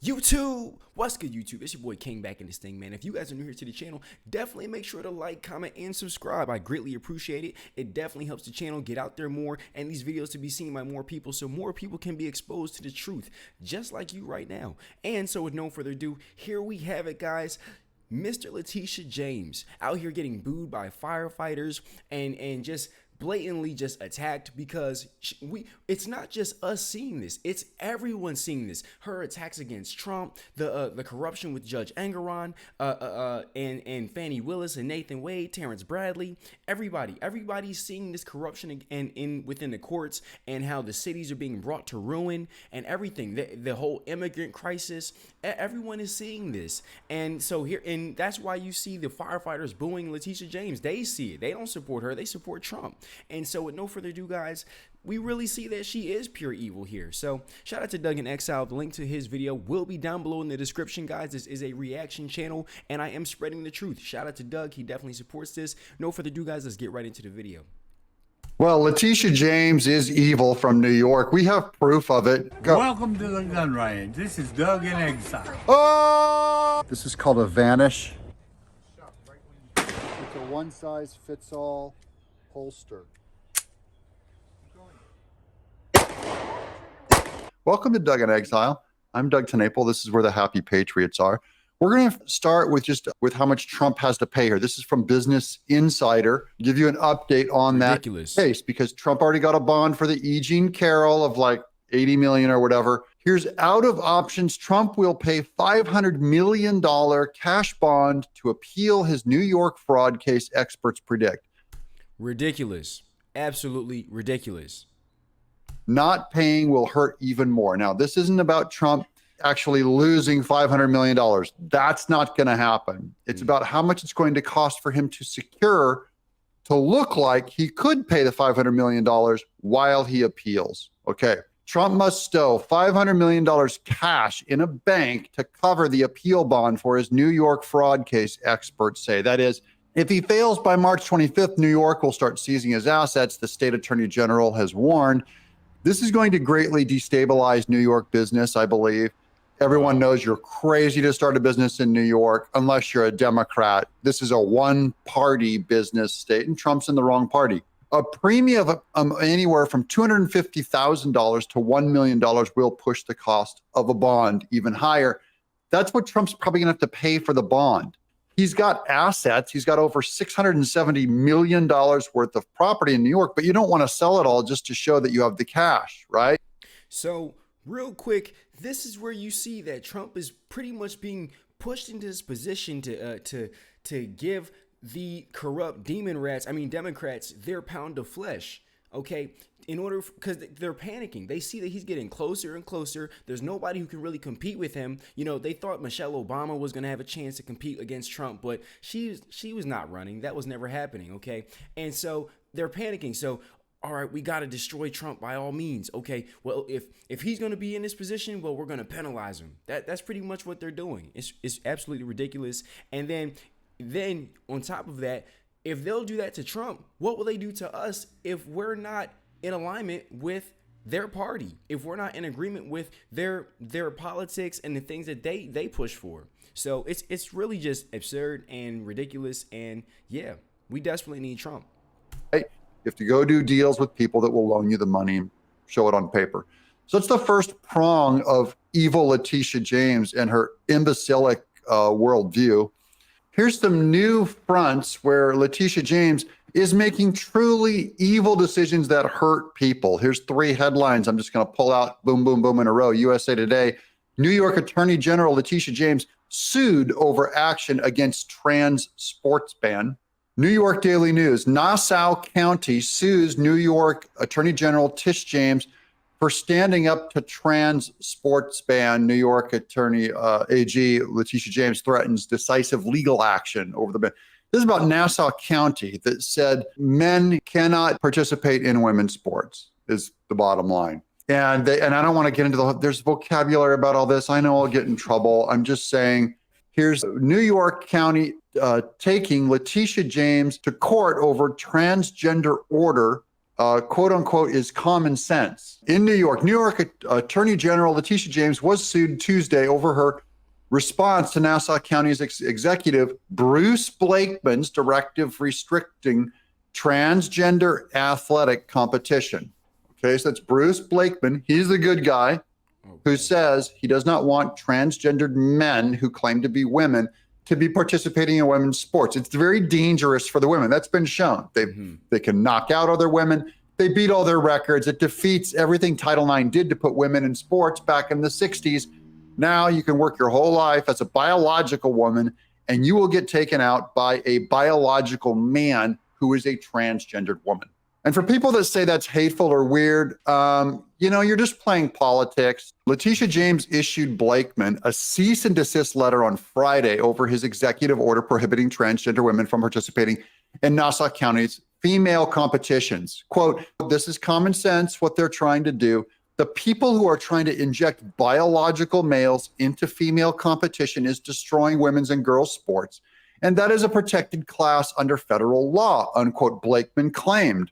YouTube, what's good, YouTube? It's your boy King back in this thing, man. If you guys are new here to the channel, definitely make sure to like, comment, and subscribe. I greatly appreciate it. It definitely helps the channel get out there more and these videos to be seen by more people so more people can be exposed to the truth, just like you right now. And so with no further ado, here we have it, guys. Mr. Latitia James out here getting booed by firefighters and just blatantly just attacked because it's not just us seeing this, it's everyone seeing this. Her attacks against Trump, the corruption with Judge Engoron, and Fannie Willis and Nathan Wade, Terrence Bradley, everybody's seeing this corruption and within the courts, and how the cities are being brought to ruin and everything, the whole immigrant crisis. Everyone is seeing this, and so here, and that's why you see the firefighters booing Latitia James. They see it. They don't support her, they support Trump. And so with no further ado, guys, we really see that she is pure evil here. So shout out to Doug in Exile. The link to his video will be down below in the description, guys. This is a reaction channel and I am spreading the truth. Shout out to Doug. He definitely supports this. No further ado, guys, let's get right into the video. Well, Latitia James is evil from New York. We have proof of it. Go. Welcome to the gun range. This is Doug in Exile. Oh! This is called a vanish. It's a one-size-fits-all holster. Welcome to Doug in Exile. I'm Doug Tenaple. This is where the happy patriots are. We're going to start with how much Trump has to pay her. This is from Business Insider. Give you an update on that case because Trump already got a bond for the E. Jean Carroll of like 80 million or whatever. Here's out of options. Trump will pay $500 million cash bond to appeal his New York fraud case, experts predict. Ridiculous. Absolutely ridiculous. Not paying will hurt even more. Now, this isn't about Trump actually losing $500 million. That's not going to happen. It's about how much it's going to cost for him to secure to look like he could pay the $500 million while he appeals. Okay. Trump must stow $500 million cash in a bank to cover the appeal bond for his New York fraud case, experts say. That is, if he fails by March 25th, New York will start seizing his assets. The state attorney general has warned. This is going to greatly destabilize New York business, I believe. Everyone knows you're crazy to start a business in New York unless you're a Democrat. This is a one-party business state, and Trump's in the wrong party. A premium of anywhere from $250,000 to $1 million will push the cost of a bond even higher. That's what Trump's probably going to have to pay for the bond. He's got assets. He's got over $670 million worth of property in New York, but you don't want to sell it all just to show that you have the cash, right? So real quick, this is where you see that Trump is pretty much being pushed into this position to give the corrupt Democrats, their pound of flesh. Okay, in order, because they're panicking. They see that he's getting closer and closer. There's nobody who can really compete with him. You know, they thought Michelle Obama was going to have a chance to compete against Trump, but she was not running. That was never happening. Okay, and so they're panicking. So, all right, we got to destroy Trump by all means. Okay, well, if he's going to be in this position, well, we're going to penalize him. That's pretty much what they're doing. It's absolutely ridiculous. And then on top of that, if they'll do that to Trump, what will they do to us if we're not in alignment with their party, if we're not in agreement with their politics and the things that they push for? So it's really just absurd and ridiculous. And yeah, we desperately need Trump. You have to go do deals with people that will loan you the money and show it on paper. So it's the first prong of evil Latitia James and her imbecilic worldview. Here's some new fronts where Latitia James is making truly evil decisions that hurt people. Here's three headlines I'm just going to pull out, boom, boom, boom in a row. USA Today, New York Attorney General Latitia James sued over action against trans sports ban. New York Daily News, Nassau County sues New York Attorney General Tish James for standing up to trans sports ban. New York Attorney AG Latitia James threatens decisive legal action over the ban. This is about Nassau County that said men cannot participate in women's sports is the bottom line. And I don't want to get into there's vocabulary about all this. I know I'll get in trouble. I'm just saying, here's New York County taking Latitia James to court over transgender order quote unquote, is common sense. In New York, Attorney General Latitia James was sued Tuesday over her response to Nassau County's executive Bruce Blakeman's directive restricting transgender athletic competition. Okay, so that's Bruce Blakeman. He's the good guy who says he does not want transgendered men who claim to be women to be participating in women's sports. It's very dangerous for the women. That's been shown. They can knock out other women. They beat all their records. It defeats everything Title IX did to put women in sports back in the 60s. Now you can work your whole life as a biological woman, and you will get taken out by a biological man who is a transgendered woman. And for people that say that's hateful or weird, you're just playing politics. Latitia James issued Blakeman a cease and desist letter on Friday over his executive order prohibiting transgender women from participating in Nassau County's female competitions. Quote, "This is common sense, what they're trying to do. The people who are trying to inject biological males into female competition is destroying women's and girls' sports. And that is a protected class under federal law," unquote, Blakeman claimed.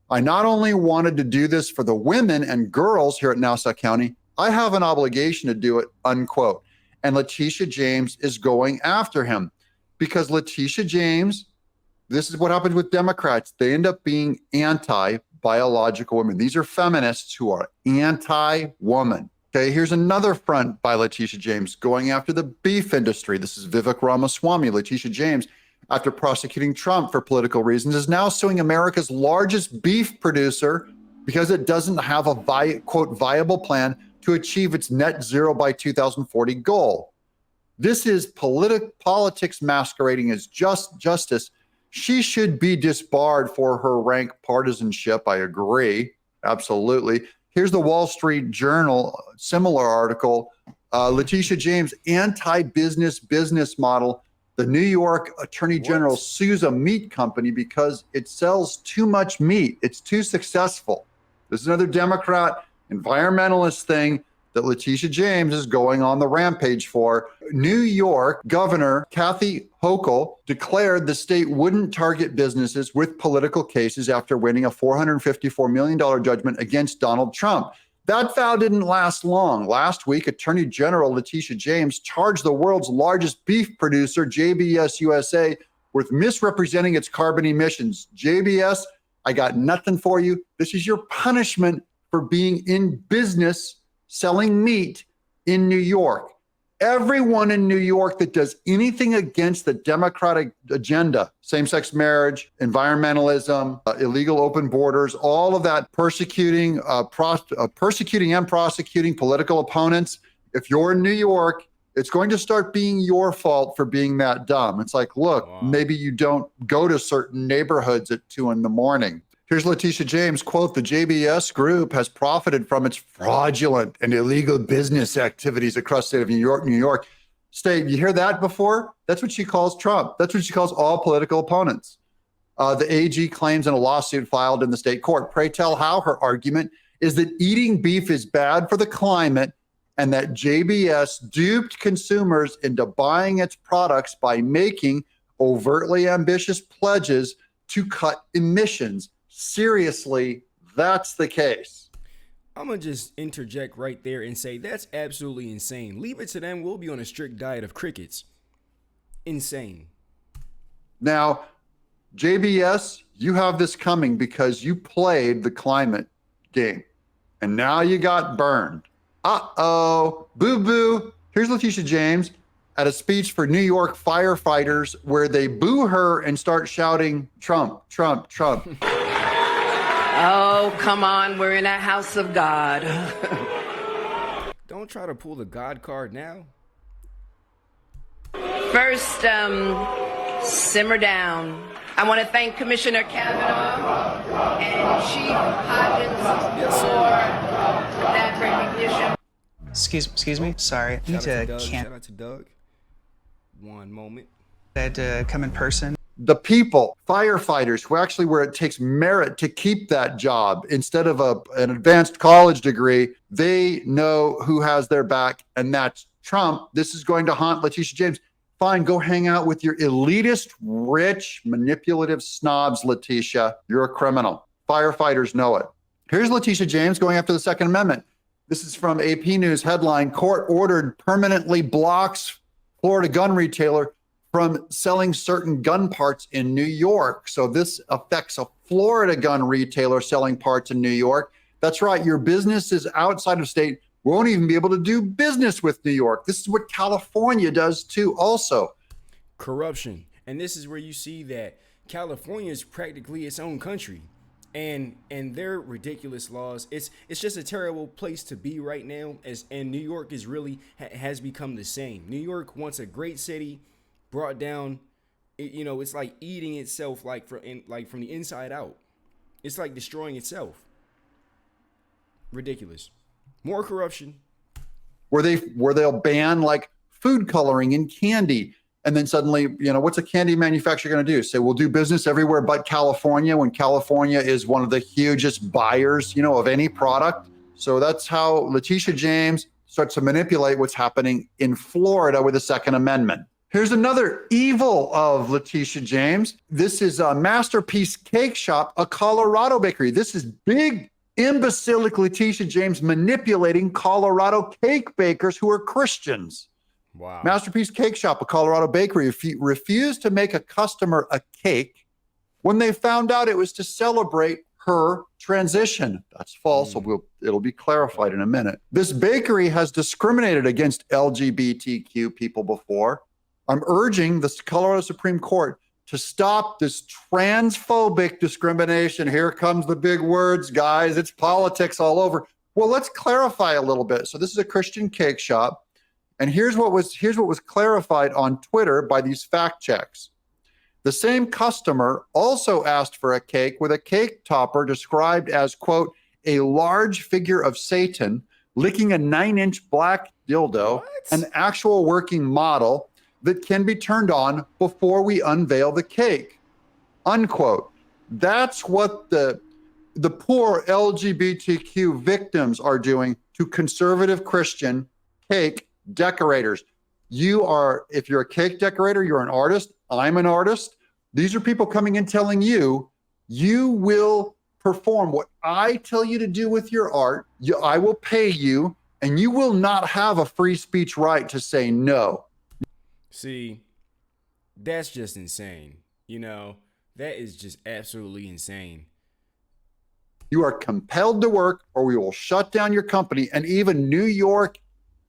"I not only wanted to do this for the women and girls here at Nassau County, I have an obligation to do it," unquote. And Latitia James is going after him because Latitia James, this is what happens with Democrats. They end up being anti-biological women. These are feminists who are anti-woman. Okay, here's another front by Latitia James going after the beef industry. This is Vivek Ramaswamy. Latitia James, after prosecuting Trump for political reasons, is now suing America's largest beef producer because it doesn't have a quote viable plan to achieve its net zero by 2040 goal. This is politics masquerading as justice. She should be disbarred for her rank partisanship. I agree. Absolutely. Here's the Wall Street Journal, similar article. Latitia James, business model. The New York Attorney General sues a meat company because it sells too much meat. It's too successful. This is another Democrat environmentalist thing that Latitia James is going on the rampage for. New York Governor Kathy Hochul declared the state wouldn't target businesses with political cases after winning a $454 million judgment against Donald Trump. That vow didn't last long. Last week, Attorney General Latitia James charged the world's largest beef producer, JBS USA, with misrepresenting its carbon emissions. JBS, I got nothing for you. This is your punishment for being in business selling meat in New York. Everyone in New York that does anything against the Democratic agenda, same-sex marriage, environmentalism, illegal open borders, all of that, persecuting and prosecuting political opponents. If you're in New York, it's going to start being your fault for being that dumb. It's like, look, maybe you don't go to certain neighborhoods at 2 a.m. Here's Latitia James, quote, "The JBS group has profited from its fraudulent and illegal business activities across the state of New York State." You hear that before? That's what she calls Trump. That's what she calls all political opponents. The AG claims in a lawsuit filed in the state court. Pray tell how her argument is that eating beef is bad for the climate and that JBS duped consumers into buying its products by making overtly ambitious pledges to cut emissions. Seriously, that's the case. I'm going to just interject right there and say that's absolutely insane. Leave it to them. We'll be on a strict diet of crickets. Insane. Now, JBS, you have this coming because you played the climate game. And now you got burned. Uh-oh. Boo-boo. Here's Latitia James at a speech for New York firefighters where they boo her and start shouting, "Trump, Trump, Trump." Oh, come on. We're in a house of God. Don't try to pull the God card now. First, simmer down. I want to thank Commissioner Kavanaugh and Chief Hodgins for that recognition. Excuse me. Sorry. I need to Shout out to Doug. One moment. I had to come in person. The people, firefighters, who actually where it takes merit to keep that job instead of an advanced college degree, they know who has their back, and that's Trump. This is going to haunt Latitia James. Fine, go hang out with your elitist, rich, manipulative snobs, Latitia. You're a criminal. Firefighters know it. Here's Latitia James going after the Second Amendment. This is from AP News headline, court ordered permanently blocks Florida gun retailer from selling certain gun parts in New York. So this affects a Florida gun retailer selling parts in New York. That's right. Your businesses outside of state won't even be able to do business with New York. This is what California does too also. Corruption. And this is where you see that California is practically its own country. And their ridiculous laws, it's just a terrible place to be right now. And New York is really has become the same. New York, once a great city, brought down, it's like eating itself from the inside out. It's like destroying itself. Ridiculous. More corruption. Where they'll ban like food coloring in candy. And then suddenly, what's a candy manufacturer going to do? Say, we'll do business everywhere but California, when California is one of the hugest buyers, of any product. So that's how Latitia James starts to manipulate what's happening in Florida with the Second Amendment. Here's another evil of Latitia James. This is a Masterpiece Cake Shop, a Colorado bakery. This is big, imbecilic Latitia James manipulating Colorado cake bakers who are Christians. Wow. Masterpiece Cake Shop, a Colorado bakery, refused to make a customer a cake when they found out it was to celebrate her transition. That's false. It'll be clarified in a minute. This bakery has discriminated against LGBTQ people before. I'm urging the Colorado Supreme Court to stop this transphobic discrimination. Here comes the big words, guys. It's politics all over. Well, let's clarify a little bit. So this is a Christian cake shop. And here's what was clarified on Twitter by these fact checks. The same customer also asked for a cake with a cake topper described as, quote, a large figure of Satan licking a 9-inch black dildo, an actual working model that can be turned on before we unveil the cake, unquote. That's what the poor LGBTQ victims are doing to conservative Christian cake decorators. If you're a cake decorator, you're an artist. I'm an artist. These are people coming in telling you, you will perform what I tell you to do with your art. I will pay you, and you will not have a free speech right to say no. See, that's just insane. That is just absolutely insane. You are compelled to work, or we will shut down your company. And even New York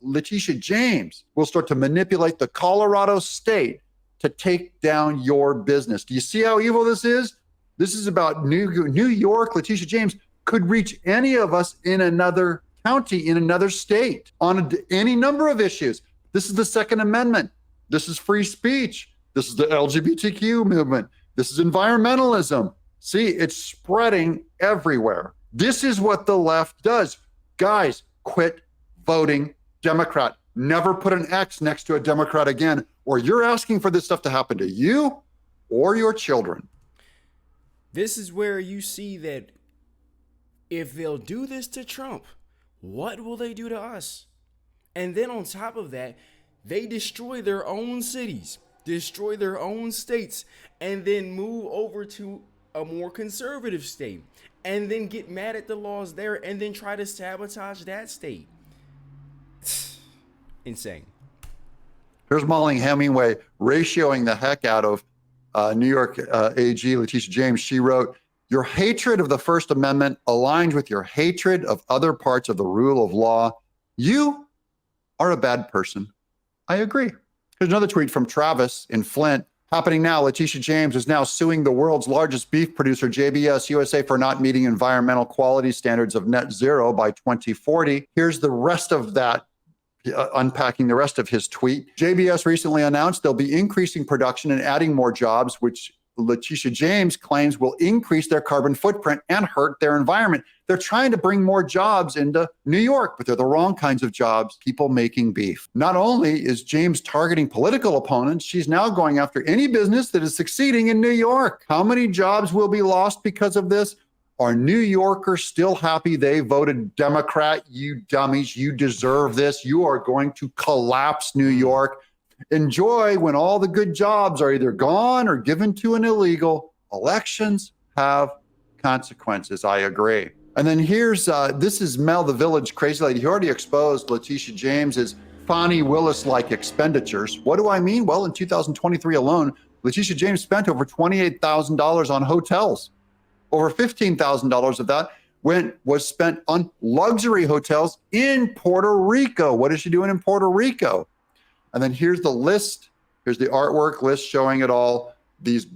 Latitia James will start to manipulate the Colorado state to take down your business. Do you see how evil this is? This is about New York. Latitia James could reach any of us in another county, in another state, on any number of issues. This is the Second Amendment. This is free speech. This is the LGBTQ movement. This is environmentalism. See, it's spreading everywhere. This is what the left does. Guys, quit voting Democrat. Never put an X next to a Democrat again, or you're asking for this stuff to happen to you or your children. This is where you see that if they'll do this to Trump, what will they do to us? And then on top of that, they destroy their own cities, destroy their own states, and then move over to a more conservative state, and then get mad at the laws there, and then try to sabotage that state. Insane. Here's Molly Hemingway ratioing the heck out of New York AG Latitia James. She wrote, your hatred of the First Amendment aligns with your hatred of other parts of the rule of law. You are a bad person. I agree. Here's another tweet from Travis in Flint. Happening now, Latitia James is now suing the world's largest beef producer, JBS USA, for not meeting environmental quality standards of net zero by 2040. Here's the rest of that, unpacking the rest of his tweet. JBS recently announced they'll be increasing production and adding more jobs, which Latitia James claims will increase their carbon footprint and hurt their environment. They're trying to bring more jobs into New York, but they're the wrong kinds of jobs, people making beef. Not only is James targeting political opponents, she's now going after any business that is succeeding in New York. How many jobs will be lost because of this? Are New Yorkers still happy they voted Democrat? You dummies, you deserve this. You are going to collapse New York. Enjoy when all the good jobs are either gone or given to an illegal. Elections have consequences. I agree. And then here's, this is Mel, the Village Crazy Lady. He already exposed Latitia James as Fonnie Willis-like expenditures. What do I mean? Well, in 2023 alone, Latitia James spent over $28,000 on hotels. Over $15,000 of that was spent on luxury hotels in Puerto Rico. What is she doing in Puerto Rico? And then here's the list. Here's the artwork list showing it all. These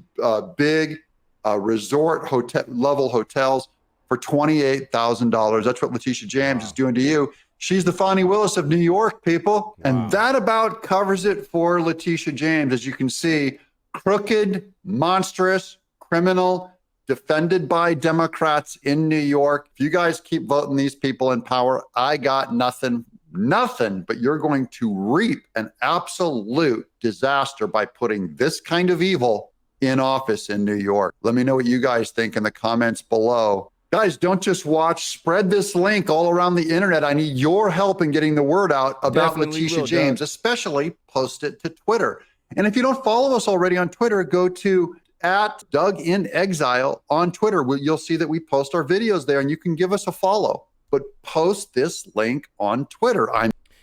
big resort hotel level hotels for $28,000. That's what Latitia James is doing to you. She's the Fonnie Willis of New York, people. And that about covers it for Latitia James. As you can see, crooked, monstrous, criminal, defended by Democrats in New York. If you guys keep voting these people in power, I got nothing, but you're going to reap an absolute disaster by putting this kind of evil in office in New York. Let me know what you guys think in the comments below. Guys, don't just watch, spread this link all around the internet. I need your help in getting the word out about Latitia James, especially post it to Twitter. And if you don't follow us already on Twitter, go to @DougInExile on Twitter. You'll see that we post our videos there, and you can give us a follow. But post this link on Twitter.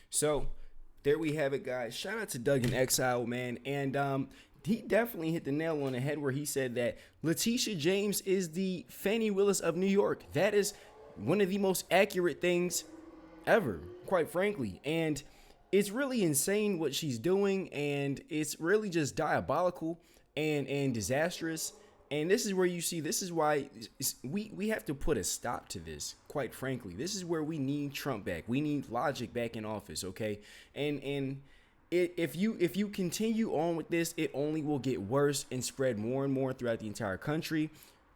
So there we have it, guys. Shout out to Doug in Exile, man. And he definitely hit the nail on the head where he said that Latitia James is the Fannie Willis of New York. That is one of the most accurate things ever, quite frankly. And it's really insane what she's doing, and it's really just diabolical and disastrous. And this is where you see, this is why we have to put a stop to this, quite frankly. This is where we need Trump back. We need logic back in office, okay? And if you continue on with this, it only will get worse and spread more and more throughout the entire country.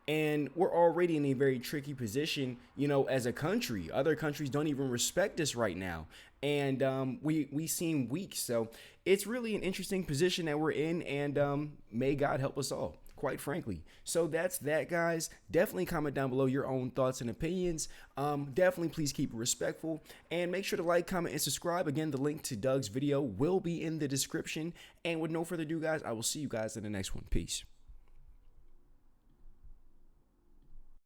And we're already in a very tricky position, you know, as a country. Other countries don't even respect us right now. And we seem weak. So it's really an interesting position that we're in. And may God help us all, quite frankly. So that's that, guys. Definitely comment down below your own thoughts and opinions. Definitely please keep it respectful. And make sure to like, comment, and subscribe. Again, the link to Doug's video will be in the description. And with no further ado, guys, I will see you guys in the next one. Peace.